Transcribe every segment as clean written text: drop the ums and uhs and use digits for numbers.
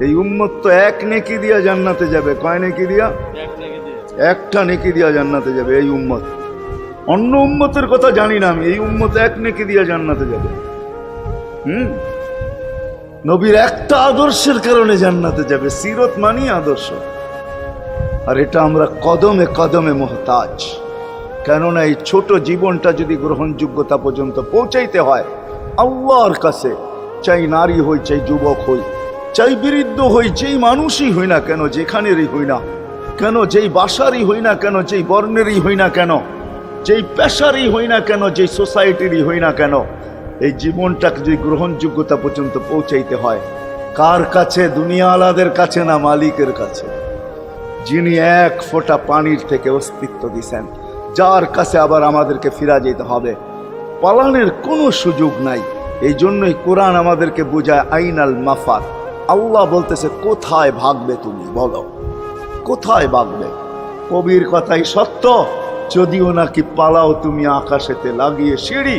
এই উম্মত তো এক নেকি দিয়া জান্নাতে যাবে। কয় নেকি দিয়া? একটা নেকি দিয়া জান্নাতে যাবে এই উম্মত। অন্য উম্মতের কথা জানি না আমি, এই উম্মত এক নেকি দিয়া জান্নাতে যাবে। নবীর একটা আদর্শের কারণে জান্নাতে যাবে। সিরত মানি আদর্শ। আর এটা আমরা কদমে কদমে মুহতাজ। কেননা এই ছোট জীবনটা যদি গ্রহণযোগ্যতা পর্যন্ত পৌঁছাইতে হয় আল্লাহর কাছে, চাই নারী হই, চাই যুবক হই, চাই বৃদ্ধ হই, যেই মানুষই হই না কেন, যেখানেরই হই না কেন, যেই বাসারই হই না কেন, যেই বর্ণেরই হই না কেন, যেই পেশারই হই না কেন, যেই সোসাইটিরই হই না কেন, এই জীবনটাকে যদি গ্রহণযোগ্যতা পর্যন্ত পৌঁছাইতে হয় কার কাছে? দুনিয়াওয়ালাদের কাছে না, মালিকের কাছে, যিনি এক ফোঁটা পানির থেকে অস্তিত্ব দিছেন, যার কাছে আবার আমাদেরকে ফিরা যেতে হবে। পালানের কোনো সুযোগ নাই। এই জন্যই কোরআন আমাদেরকে বোঝায় আইনাল মাফার। আল্লাহ বলতেছে কোথায় ভাগবে তুমি, বলো কোথায় ভাগবে? কবির কথাই সত্য, যদিও নাকি পালাও তুমি আকাশেতে লাগিয়ে সিঁড়ি,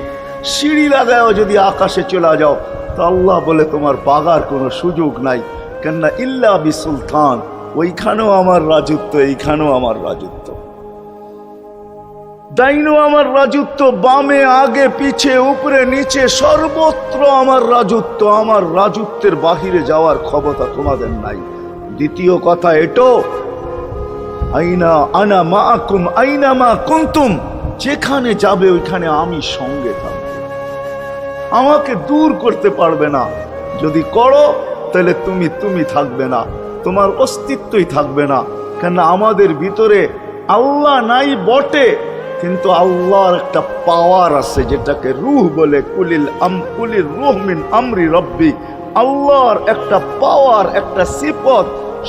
সিঁড়ি লাগাও যদি আকাশে চলে যাও, তো আল্লাহ বলে তোমার পাগার কোনো সুযোগ নাই। কেননা ইল্লা বিসুলতান, ওইখানেও আমার রাজত্ব, এইখানেও আমার রাজত্ব, ডাইনো আমার রাজত্ব, বামে আগে পিছে উপরে নিচে সর্বত্র আমার রাজত্ব। আমার রাজত্বের বাহিরে যাওয়ার ক্ষমতা তোমাদের নাই। দ্বিতীয় কথা এটো, আইনা আনা মাআকুম আইনা মা কুনতুম, যেখানে যাবে ওইখানে আমি সঙ্গে থাকব। আমাকে দূর করতে পারবে না। যদি করো তাহলে তুমি থাকবে না, তোমার অস্তিত্বই থাকবে না। কেন আমাদের ভিতরে আল্লাহ নাই বটে, কিন্তু আল্লাহর একটা পাওয়ার আছে যেটাকে রূহ বলে। কুলির রূহ মিন আমরি রব্বি, আল্লাহর একটা পাওয়ার, একটা সিফত,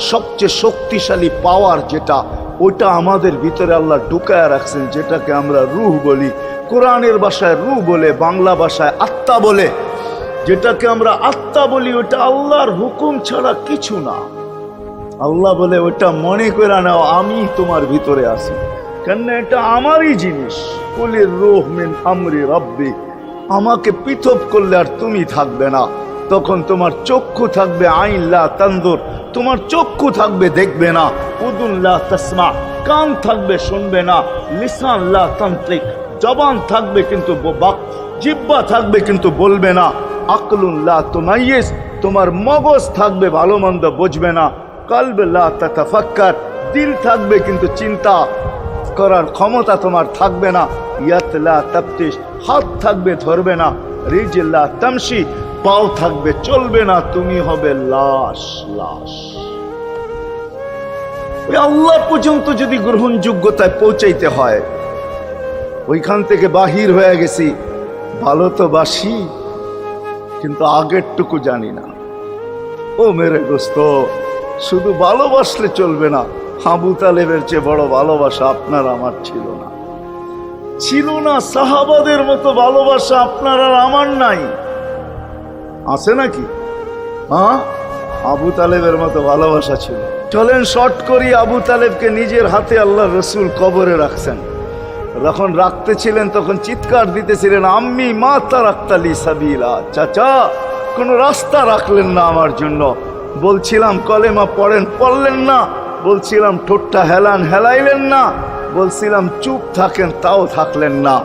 সবচেয়ে শক্তিশালী পাওয়ার যেটা, ওটা আমাদের ভিতরে আল্লাহ ঢুকায় রাখছেন, যেটাকে আমরা রূহ বলি। কোরআনের ভাষায় রূহ বলে, বাংলা ভাষায় আত্মা বলে। যেটাকে আমরা আত্মা বলি ওটা আল্লাহর হুকুম ছাড়া কিছু না। আল্লাহ বলে ওটা মনে করে নাও আমি তোমার ভিতরে আছি, কেন এটা আমারই জিনিস। কুলির রূহ মিন আমরি রব্বি, আমাকে পৃথক করলে আর তুমি থাকবে না। তখন তোমার চক্ষু থাকবে আইন লা তানজুর, তোমার চক্ষু থাকবে দেখবে না। উযুন লা তাসমা, কান থাকবে শুনবে না। লিসান লা তানতিক, জবান থাকবে কিন্তু জিহ্বা থাকবে কিন্তু বলবে না। আকলুন লা তুমাইয়িজ, তোমার মগজ থাকবে ভালো মন্দ বুঝবে না। কলব লা তাতাফাক্কার, দিল থাকবে কিন্তু চিন্তা করার ক্ষমতা তোমার থাকবে না। ইয়াত লা তাফতিশ, হাত থাকবে ধরবে না। রিজল লা তামশি, পাও থাকবে চলবে না। তুমি হবে লাশ। ওই আল্লাহ পর্যন্ত যদি গ্রহণযোগ্যতায় পৌঁছাইতে হয়, ওইখান থেকে বাহির হয়ে গেছি। ভালো তো বাসি, কিন্তু আগেরটুকু জানি না। ও মেরে দোস্ত, শুধু ভালোবাসলে চলবে না। আবু তালেবের চেয়ে বড় ভালোবাসা আপনার আমার ছিল না। সাহাবাদের মতো ভালোবাসা আপনার আর আমার নাই। আছে নাকি? হ্যাঁ, আবু তালেবের মতো ভালোবাসা ছিল। চলেন শর্ট করি। আবু তালেবকে নিজের হাতে আল্লাহ রসুল কবরে রাখছেন। যখন রাখতেছিলেন তখন চিৎকার দিতেছিলেন, আম্মি মা তারাক্তালি সাবিলা, চাচা কোন রাস্তা রাখলেন না আমার জন্য। বলছিলাম কলেমা পড়েন, পড়লেন না। বলছিলাম ঠোঁটটা হেলান, হেলাইলেন না। বলছিলাম চুপ থাকেন, তাও থাকলেন না।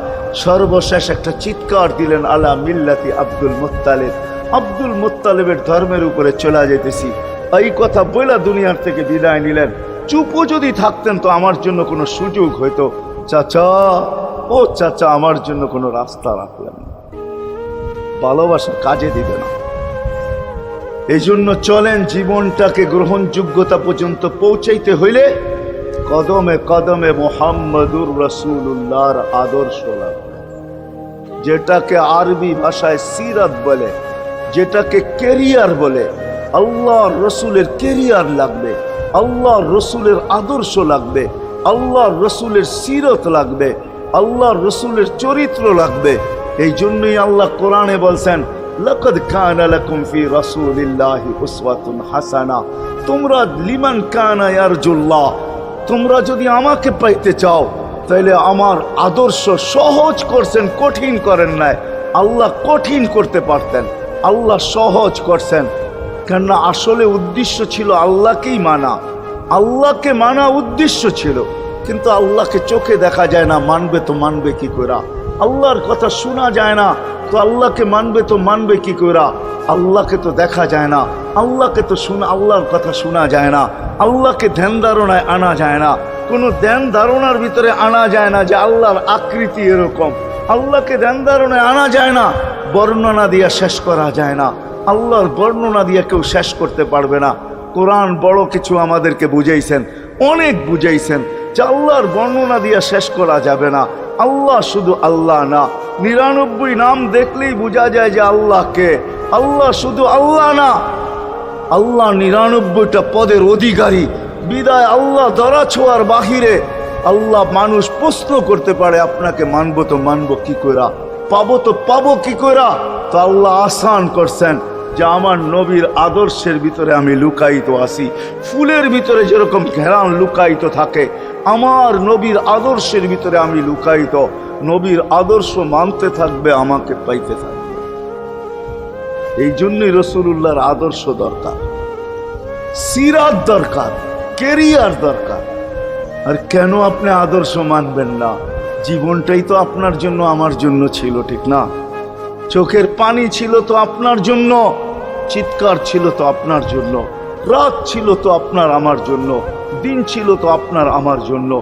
সর্বশেষ একটা চিৎকার দিলেন, আলা মিল্লাতি আব্দুল মুত্তালিব, আব্দুল মুত্তালিবের ধর্মের উপরে চলে যেতেছি। এই কথা বলে দুনিয়ার থেকে বিদায় নিলেন। চুপও যদি থাকতেন তো আমার জন্য কোনো সুযোগ হইতো। চাচা, ও চাচা, আমার জন্য কোনো রাস্তা রাখলেন না। ভালোবাসা কাজে দিবে না। এই জন্য চলেন, জীবনটাকে গ্রহণযোগ্যতা পর্যন্ত পৌঁছাইতে হইলে কদমে কদমে মুহাম্মদুর রাসূলুল্লাহর আদর্শ লাগবে। যেটাকে আরবি ভাষায় সিরাত বলে, যেটাকে কেরিয়ার বলে। আল্লাহর রসুলের কেরিয়ার লাগবে, আল্লাহর রসুলের আদর্শ লাগবে, আল্লাহর রসুলের সিরত লাগবে, আল্লাহর রসুলের চরিত্র লাগবে। এই জন্যই আল্লাহ কোরআনে বলছেন, লাকাদ কানা লাকুম ফি রাসূলিল্লাহি উসওয়াতুন হাসানা, তোমরা লিমান কানা ইয়ারজুল্লাহ, তোমরা যদি আমাকে পাইতে চাও তাহলে আমার আদর্শ সহজ করছেন, কঠিন করেন নাই। আল্লাহ কঠিন করতে পারতেন, আল্লাহ সহজ করছেন। কেননা আসলে উদ্দেশ্য ছিল আল্লাহকেই মানা, আল্লাহকে মানা উদ্দেশ্য ছিল। কিন্তু আল্লাহকে চোখে দেখা যায় না, মানবে তো মানবে কি করে? আল্লাহর কথা শোনা যায় না, তো আল্লাহকে মানবে তো মানবে কি করে? আল্লাহকে তো দেখা যায় না, আল্লাহকে তো আল্লাহর কথা শোনা যায় না, আল্লাহকে ধ্যান ধারণায় আনা যায় না, কোনো ধ্যান ধারণার ভিতরে আনা যায় না যে আল্লাহর আকৃতি এরকম। আল্লাহকে ধ্যান ধারণায় আনা যায় না, বর্ণনা দিয়ে শেষ করা যায় না। আল্লাহর বর্ণনা দিয়ে কেউ শেষ করতে পারবে না। কোরআন বড় কিছু আমাদেরকে বুঝাইছেন, অনেক বুঝাইছেন যে আল্লাহর বর্ণনা দিয়ে শেষ করা যাবে না। আল্লাহ শুধু আল্লাহ না, 99 নাম দেখলেই বোঝা যায় যে আল্লাহকে। আল্লাহ শুধু আল্লাহ না, আল্লাহ 99টা পদের অধিকারী। বিদায় আল্লাহ ধরা ছোঁয়ার বাহিরে আল্লাহ মানুষ প্রশ্ন করতে পারে, আপনাকে মানবো তো মানবো কি করে, পাবো তো পাবো কি করে? তো আল্লাহ আসান করছেন যে আমার নবীর আদর্শের ভিতরে আমি লুকায়িত আছি। ফুলের ভিতরে যেরকম ঘেরান লুকায়িত থাকে, আমার নবীর আদর্শের ভিতরে আমি লুকায়িত। নবীর আদর্শ মানতে থাকবে, আমাকে পাইতে থাকবে। এই জন্যই রাসূলুল্লাহর আদর্শ দরকার, সিরাত দরকার, কেরিয়ার দরকার। আর কেন আপনি আদর্শ মানবেন না? জীবনটাই তো আপনার জন্য আমার জন্য ছিল, ঠিক না? চোখের পানি ছিল তো আপনার জন্য, চিৎকার ছিল তো আপনার জন্য, রাত ছিল তো আপনার আমার জন্য, দিন ছিল তো আপনার আমার জন্য।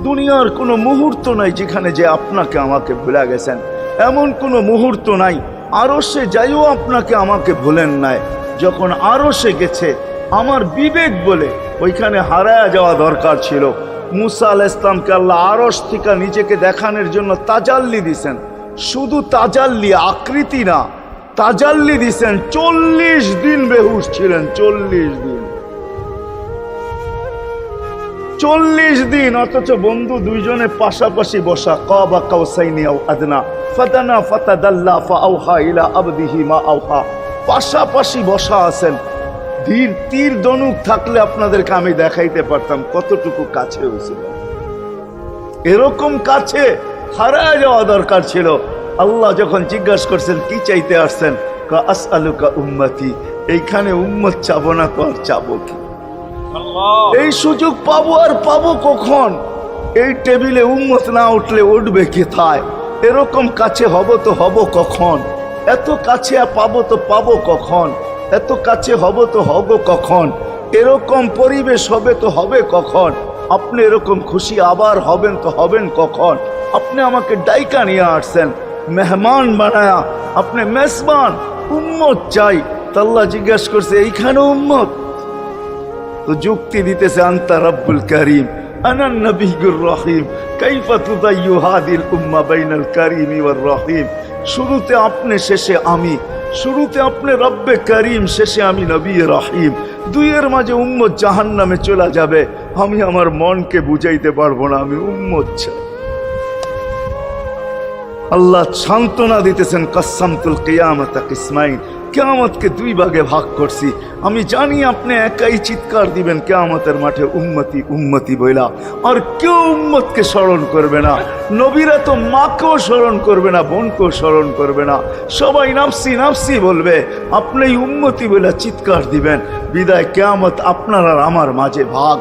দুনিয়ার কোনো মুহূর্ত নাই যেখানে যে আপনাকে আমাকে ভুলে গেছেন, এমন কোনো মুহূর্ত নাই। আরশে যাইও আপনাকে আমাকে ভুলেন নাই। যখন আরশে গেছে আমার বিবেক বলে ওইখানে হারায়া যাওয়া দরকার ছিল। মুসা আলাইহিস সালামকে আল্লাহ আরশ থেকে নিজেকে দেখানোর জন্য তাজাল্লি দিছেন। শুধু তাজাল্লি, আকৃতি না, তাজাল্লি দিছেন। 40 দিন বেহুশ ছিলেন, 40 দিন, 40 দিন। অথচ বন্ধু দুইজনে পাশাপাশি বসা, কাবা কাউসাইনি আও আদনা ফাদানা ফাতাদাল্লা ফাআওহা ইলা আবদিহি মা আওহা, পাশাপাশি বসা আছেন। তীর ধনুক থাকলে আপনাদেরকে আমি দেখাইতে পারতাম কতটুকু কাছে হয়েছিল। এরকম কাছে হারায় যাওয়া দরকার ছিল। আল্লাহ যখন জিজ্ঞাসা করছেন কি চাইতে আসছেন, আসআলুকা উম্মতি, এইখানে উম্মত চাবো না তো আর চাবো কি? এই সুযোগ পাবো আর পাবো কখন? এই টেবিলে উম্মত না উঠলে উঠবে কোথায়? এরকম কাছে হব তো হব কখন? এত কাছে পাবো তো পাবো কখন? এত কাছে হব তো হব কখন? এরকম পরিবেশ হবে তো হবে কখন? আপনি এরকম খুশি আবার হবেন তো হবেন কখন? আপনি আমাকে ডাইকা নিয়ে আসছেন, মেহমান বানায়া, আপনি মেজবান, উম্মত চাই। আল্লাহ জিজ্ঞাসা করছে এইখানে উম্মত? তো যুক্তি দিতেছে আনতা রব্বুল করিম আনান নবিয়্যুর রহিম কাইফা তুদাইয়ু হাদিল উম্মাহ বাইনাল কারীমি ওয়ার রহিম। শুরুতে আপনি, শেষে আমি। শুরুতে আপনি রব্বে করিম, শেষে আমি নবী রহিম। দুইয়ের মাঝে উম্মত জাহান্নামে চলে যাবে। আমি আমার মনকে বুঝাইতে পারবো না, আমি উম্মত চাই। আল্লাহ সান্ত্বনা দিতেছেন, কাসসামতুল কিয়ামাতা কিসমাইন, কিয়ামতকে 2 ভাগে ভাগ করছি। আমি জানি আপনি একাই চিৎকার দিবেন কিয়ামতের মাঠে উম্মতি উম্মতি বইলা, আর কেউ উম্মতকে স্মরণ করবে না। নবীরা তো মাকেও স্মরণ করবে না, বোনকেও স্মরণ করবে না, সবাই নাফসি নাফসি বলবে। আপনি উম্মতি বইলা চিৎকার দিবেন। বিদায় কিয়ামত আপনার আর আমার মাঝে ভাগ,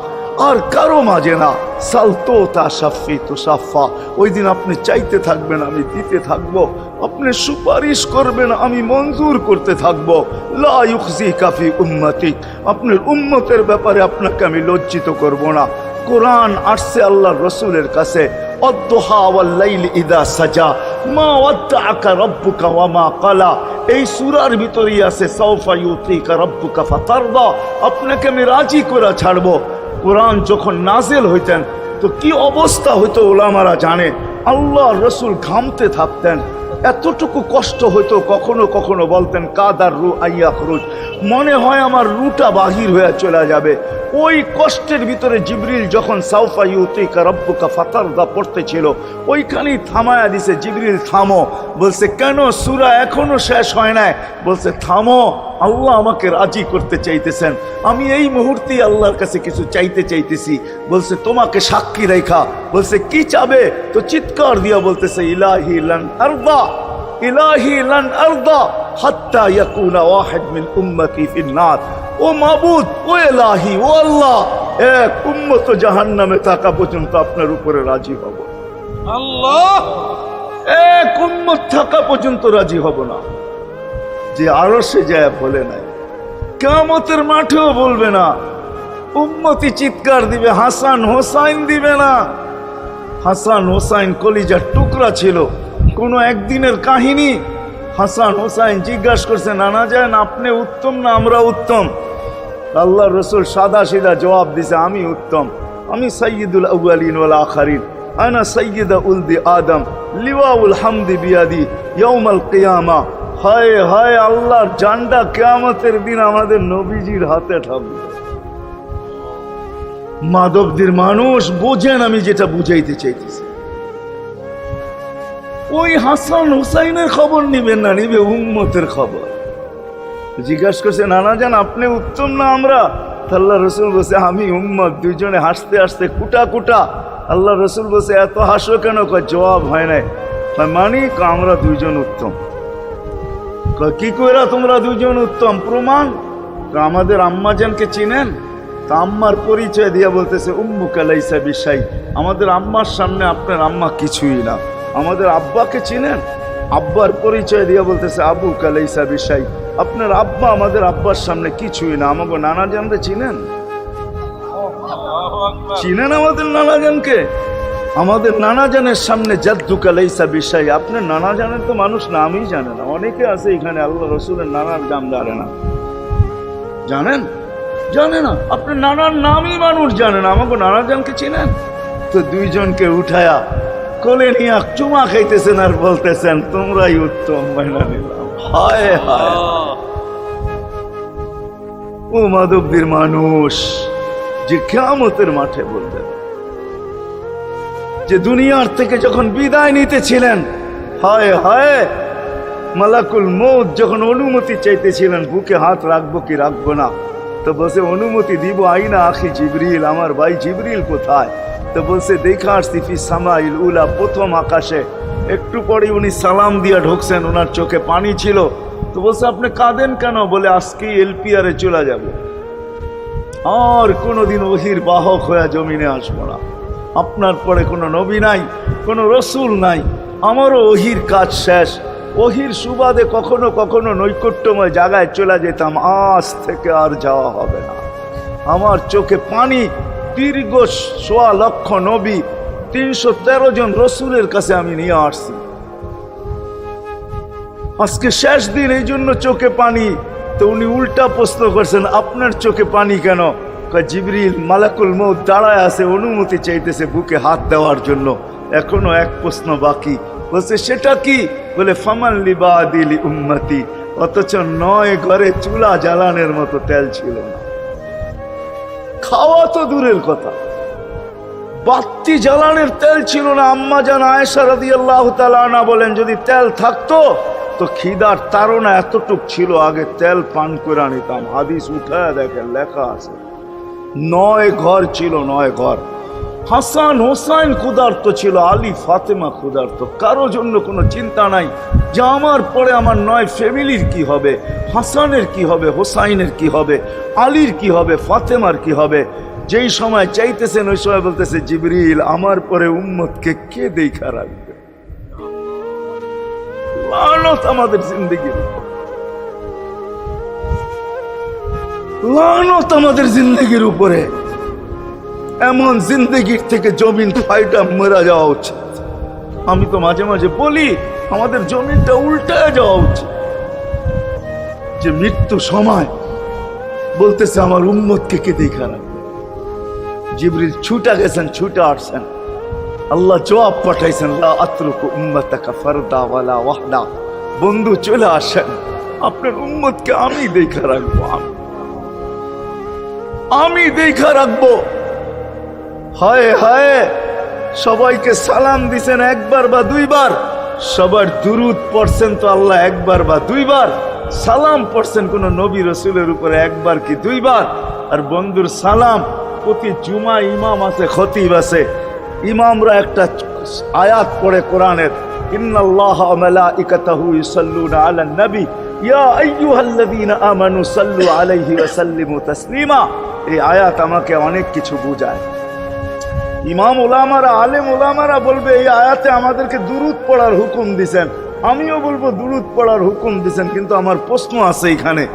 আর কারো মাঝে না। সালতো তা সাফি তো সাফা, ওই দিন আপনি চাইতে থাকবেন, আমি দিতে থাকবো। আপনি সুপারিশ করবেন, আমি মঞ্জুর করতে থাকবো। লা ইউখজিকা ফি উম্মতিক, আপনার উম্মতের ব্যাপারে আপনাকে আমি লজ্জিত করব না। কোরআন আসছে আল্লাহর রাসূলের কাছে, অদ্দুহা ওয়াল লাইলি ইদা সাজা মা ওয়াদ্দাআকা রাব্বুকা ওয়া মা ক্বালা। এই সূরার ভিতরেই আছে সাউফা ইউতিকা রাব্বুকা ফাতারদা, আপনাকে আমি রাজি করে ছাড়বো। কোরআন যখন নাজিল হইতেন তো কি অবস্থা হইতো ওলামারা জানে। আল্লাহ রসুল ঘামতে থাকতেন, এতটুকু কষ্ট হইতো। কখনো কখনো বলতেন কাদার রু আইয়া খরুজ, মনে হয় আমার রুটা বাহির হয়ে চলে যাবে। ওই কষ্টের ভিতরে জিবরিল যখন সাউফা ইউতিকা রাব্বুকা ফাতারদা পড়তেছিল, ওইখানেই থামায়া দিছে, জিবরিল থামো। বলছে কেন? সূরা এখনো শেষ হয় নাই। বলছে থামো, আল্লাহ আমাকে রাজি করতে চাইতেছেন, আমি এই মুহূর্তেই আল্লাহর কাছে কিছু চাইতে চাইতেছি। বলছে তোমাকে সাক্ষী রেখা। বলছে কি চাবে? তো চিৎকার দিয়া বলতেছে ইলাহি লান আরদা, ইলাহি লান আরদা হাত্তা ইয়াকুনা ওয়াহিদ মিন উম্মতি ফিন নার। ও মাবুদ, ও এলাহি, ও আল্লাহ, এক উম্মত জাহান্নামে থাকা পর্যন্ত আপনার উপরে রাজি হব। আল্লাহ, এক উম্মত থাকা পর্যন্ত রাজি হব না। যে আরশে যায় বলে নাই, কিয়ামতের মাঠেও বলবে না। উম্মতি চিৎকার দিবে, হাসান হোসাইন দিবে না। হাসান হোসাইন কলিজার টুকরা ছিল, কোনো একদিনের কাহিনী। হাসান হোসাইন জিজ্ঞাসা করছে, নানা যান আপনি উত্তম না আমরা উত্তম? আল্লাহ রসুল সাদা সিধা জবাব দিছে, আমি উত্তম, আমি সাইয়্যিদুল আউয়ালিন ওয়াল আখিরিন, আনা সাইয়্যিদা উলদি আদম, লিওয়াউল হামদি বিয়াদি ইয়াউমাল কিয়ামা। হায় হায়, আল্লাহর জান্ডা কিয়ামতের দিন আমাদের নবীজির হাতে থাকবে। মাধবদীর মানুষ বোঝেন আমি যেটা বুঝাইতে চাইতেছি। ওই হাসান হুসাইনের খবর নিবেন না, নিবে উম্মতের খবর। জিজ্ঞাসা করছে, নানা যান আপনি উত্তম না আমরা? আল্লাহ রসুল বলছে, আমি উম্মত। দুইজনে হাসতে হাসতে কুটা কুটা। আল্লাহ রসুল বলছে, এত হাসো কেন? জবাব হয় নাই। মানি আমরা দুইজন উত্তম। কি কইরা তোমরা দুইজন উত্তম? প্রমাণ। আমাদের আম্মাজানকে চিনেন? তা আম্মার পরিচয় দিয়া বলতেছে, উম্মুকা লাইসা বিশাই, আমাদের আম্মার সামনে আপনার আম্মা কিছুই না। আমাদের আব্বাকে চিনেন? আব্বার পরিচয় দিয়া বলতেছে, আবুকা লাইসা বিশাই, আপনার আব্বা আমাদের আব্বার সামনে কিছুই না। আমাকে নানা জানতে চিনেন? চিনেন আমাদের নানা জানকে? আমাদের নানা জানের সামনে জাদ্দুকা লাইসা বিশাই, আপনার নানা জানের তো মানুষ নামই জানে না। অনেকে আছে এখানে আল্লাহ রসুলের নানার নাম জানে না। জানেন? জানে না। আপনার নানার নামই মানুষ জানে না। আমাকে নানা জানকে চিনেন? তো দুইজনকে উঠায়া কোলে নিয়ে চুমা খাইতেছেন আর বলতেছেন, তোমরাই উত্তম, মাইনা নিলাম। হায় হায়, ও মাধবদীর মানুষ যে কিয়ামতের মাঠে বলতেন, যে দুনিয়ার থেকে যখন বিদায় নিতেছিলেন, হায় হায়, মালাকুল মউত যখন অনুমতি চাইতেছিলেন, বুকে হাত রাখবো কি রাখবো না, তো বলছে অনুমতি দিব। আইনা আখি জিবরিল, আমার ভাই জিবরিল কোথায়? তো বলছে, দেখা আসছি ফি সামাইল উলা, প্রথম আকাশে। একটু পরে উনি সালাম দিয়া ঢুকছেন, ওনার চোখে পানি ছিল। তো বলছে, আপনি কাঁদেন কেন? বলে, আজকেই এলপিআরে চলে যাব, আর কোনোদিন ওহির বাহক হয়ে জমিনে আসবো না। আপনার পরে কোনো নবী নাই, কোনো রসুল নাই, আমারও ওহির কাজ শেষ। ওহির সুবাদে কখনো কখনো নৈকট্যময় জায়গায় চলে যেতাম, আজ থেকে আর যাওয়া হবে না। আমার চোখে পানি। দীর্ঘ ১.৫ লক্ষ নবী, ৩১৩ জন রসুলের কাছে আমি নিয়ে আসছি। আজকে শেষ দিন, এই জন্য চোখে পানি। তো উনি উল্টা প্রশ্ন করছেন, আপনার চোখে পানি কেন? জিবরিল মালাকুল মউত দাঁড়ায় আছে, অনুমতি চাইতেছে বুকে হাত দেওয়ার জন্য। এখনো এক প্রশ্ন বাকি। বলছে, সেটা কি? বলে, ফামান লিবাদিলি উম্মতি। অথচ ৯ ঘরে চুলা জ্বালানোর মতো তেল ছিল না। খাওয়া তো দূরের কথা, বাতি জ্বালানোর তেল ছিল না। আম্মা জান আয়েশা রাদিয়াল্লাহু তাআলা আনহা বলেন, যদি তেল থাকতো তো খিদার তাড়না এতটুক ছিল, আগে তেল পান করে নিতাম। হাদিস উঠায় দেখেন, লেখা আছে ৯ ঘর ছিল, ৯ ঘর। হাসান হোসাইন ক্ষুধার্ত ছিল, আলী ফাতেমা ক্ষুধার্ত। কারো জন্য কোনো চিন্তা নাই যে আমার পরে আমার ৯ ফ্যামিলির কি হবে, হাসানের কি হবে, হোসাইনের কি হবে, আলীর কি হবে, ফাতেমার কি হবে। যেই সময় চাইতেছেন ওই সময় বলতেছে, জিবরিল আমার পরে উম্মতকে কে দেখা রাখবে? লানত আমাদের জিন্দেগির, লানত আমাদের জিন্দেগির উপরে। এমন জিন্দেগির থেকে জমিন ফাইটা মরা যাওয়া উচিত। আমি তো মাঝে মাঝে বলি, আমাদের জমিনটা উল্টায় যাওয়া উচিত। যে মৃত্যু সময় বলতেছে, আমার উম্মতকে কে দেখা রাখবে? জিবরিল ছুটা গেছেন, ছুটা আসছেন। আল্লাহ জবাব পাঠাইছেন, লা আতরুকু উম্মাতাকা ফারদা ওয়ালা ওয়াহদা। বন্ধু চলে আসেন, আপনার উম্মতকে আমি দেখা রাখবো, আমি দেখা রাখবো। হায় হায়, সবাইকে সালাম দিছেন একবার বা দুইবার, সবার দুরুদ পড়ছেন তো আল্লাহ একবার বা দুইবার, সালাম পড়ছেন কোন নবী রসুলের উপরে একবার কি দুইবার। আর বন্ধুর সালাম প্রতি জুমা ইমাম আছে, খতিব আছে, ইমামরা একটা আয়াত পড়ে কোরআনের, ইন্নাল্লাহা ওয়া মালাইকাতাহু ইউসাল্লুনা আলান নবী ইয়া আইয়ুহাল্লাযীনা আমানু সাল্লু আলাইহি ওয়া সাল্লিমু তাসলিমা। এই আয়াত আমাকে অনেক কিছু বোঝায়। ইমাম ওলামারা, আলেম ওলামারা বলবে এই আয়াতে আমাদেরকে দুরূদ পড়ার হুকুম দিছেন, আমিও বলবো দুরূদ পড়ার হুকুম দিছেন, কিন্তু আমার প্রশ্ন আছে এখানে।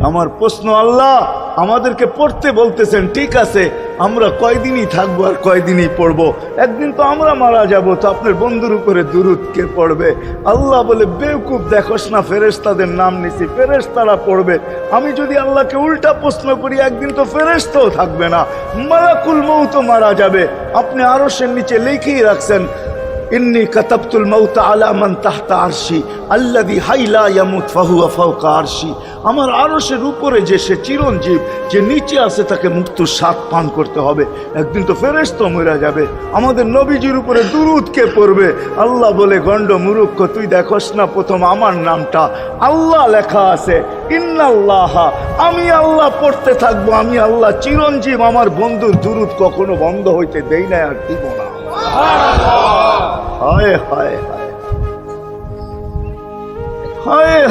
আমার প্রশ্ন, আল্লাহ আমাদেরকে পড়তে বলতেছেন, ঠিক আছে, আমরা কয়দিনই থাকবো আর কয়দিনই পড়বো? একদিন তো আমরা মারা যাব, তো আপনার বন্ধুর উপরে দুরূদ কে পড়বে? আল্লাহ বলে, বেওকুফ, দেখোস না ফেরেশতাদের নাম নিছি, ফেরেশতারা পড়বে। আমি যদি আল্লাহকে উল্টা প্রশ্ন করি, একদিন তো ফেরেশতাও থাকবে না, মালাকুল মউত মারা যাবে। আপনি আরশের নিচে লিখেই রাখছেন, ইন্নী কাতাবতুল মাউত আলা মান তাহতা আরশি আল্লাযী হাইলা ইয়ামুত ফাহুয়া ফাওকা আরশি। আমার আরশের উপরে যে সে চিরঞ্জীব, যে নিচে আছে, তাকে মৃত্যুর স্বাদ পান করতে হবে। একদিন তো ফেরেশতা মরে যাবে, আমাদের নবীজির উপরে দুরূদ কে পড়বে? আল্লাহ বলে, গণ্ড মূর্খ, তুই দেখোস না প্রথম আমার নামটা আল্লাহ লেখা আছে, ইন্নাল্লাহা, আমি আল্লাহ পড়তে থাকবো, আমি আল্লাহ চিরঞ্জীব, আমার বন্ধুর দুরূদ কখনো বন্ধ হইতে দেই না, আর দিব না। হায় হায় হায় হায় হায়।